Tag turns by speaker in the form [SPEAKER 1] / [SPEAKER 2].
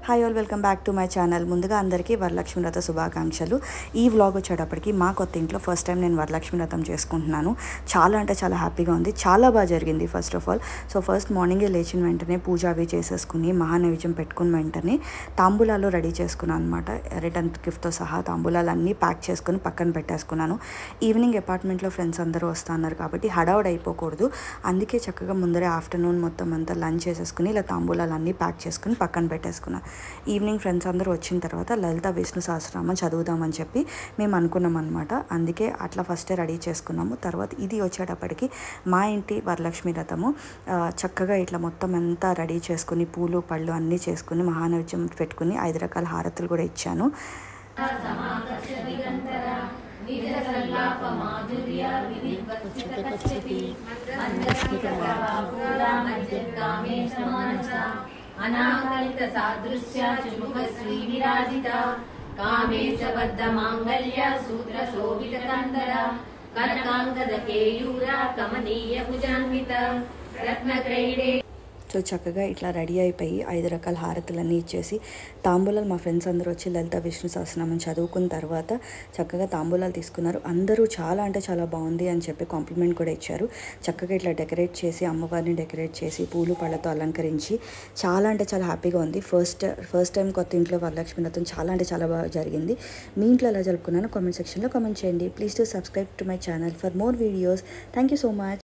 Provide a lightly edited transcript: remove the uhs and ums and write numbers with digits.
[SPEAKER 1] Hi all, welcome back to my channel. ముందుగా అందరికీ వరలక్ష్మి వ్రత శుభాకాంక్షలు. ఈ వ్లాగ్ వచ్చేటప్పటికి మా కొత్త ఇంట్లో ఫస్ట్ టైం నేను వరలక్ష్మి వ్రతం చేసుకుంటున్నాను. చాలా అంటే చాలా హ్యాపీగా ఉంది. చాలా బాగా జరిగింది. ఫస్ట్ ఆఫ్ ఆల్ ఫస్ట్ మార్నింగే లేచిన వెంటనే పూజ అవి చేసేసుకుని మహానైవేద్యం పెట్టుకున్న వెంటనే తాంబూలాలు రెడీ చేసుకున్నాను అనమాట. రిటర్న్ గిఫ్ట్తో సహా తాంబూలాలు అన్నీ ప్యాక్ చేసుకుని పక్కన పెట్టేసుకున్నాను. ఈవినింగ్ అపార్ట్మెంట్లో ఫ్రెండ్స్ అందరూ వస్తున్నారు కాబట్టి హడావుడ్ అయిపోకూడదు. అందుకే చక్కగా ముందరే ఆఫ్టర్నూన్ మొత్తం అంతా లంచ్ చేసేసుకుని ఇలా తాంబూలాలు అన్నీ ప్యాక్ చేసుకుని పక్కన పెట్టేసుకున్నాను. ఈవినింగ్ ఫ్రెండ్స్ అందరూ వచ్చిన తర్వాత లలిత విష్ణు సహస్రనామం చదువుదామని చెప్పి మేము అనుకున్నాం అనమాట. అందుకే అట్లా ఫస్టే రెడీ చేసుకున్నాము. తర్వాత ఇది వచ్చేటప్పటికి మా ఇంటి వరలక్ష్మి వ్రతము. చక్కగా ఇట్లా మొత్తం అంతా రెడీ చేసుకుని పూలు పళ్ళు అన్నీ చేసుకుని మహానైవేద్యం పెట్టుకుని 5 రకాల హారతులు కూడా ఇచ్చాను.
[SPEAKER 2] అనాకలిత సాదృశ్య చుముఖ శ్రీ విరాజిత కామేశ బద్ధ మాంగళ్య సూత్ర శోభిత కందర కనకాంగద కేయూర కమనీయ భుజాన్విత రత్నక్రైడే.
[SPEAKER 1] చక్కగా ఇట్లా రెడీ అయిపోయి 5 రకాల హారతులన్నీ ఇచ్చేసి తాంబూలాలు మా ఫ్రెండ్స్ అందరూ వచ్చి లలిత విష్ణు సహస్రనామం చదువుకున్న తర్వాత చక్కగా తాంబూలాలు తీసుకున్నారు. అందరూ చాలా అంటే చాలా బాగుంది అని చెప్పి కాంప్లిమెంట్ కూడా ఇచ్చారు. చక్కగా ఇట్లా డెకరేట్ చేసి అమ్మవారిని డెకరేట్ చేసి పూలు పళ్ళతో అలంకరించి చాలా అంటే చాలా హ్యాపీగా ఉంది. ఫస్ట్ టైం కొత్త ఇంట్లో వరలక్ష్మి వ్రతం చాలా అంటే చాలా బాగా జరిగింది. మీ ఇంట్లో ఎలా జరుపుకున్నానో కామెంట్ సెక్షన్లో కామెంట్ చేయండి. Please to subscribe to my channel for more videos. Thank you so much.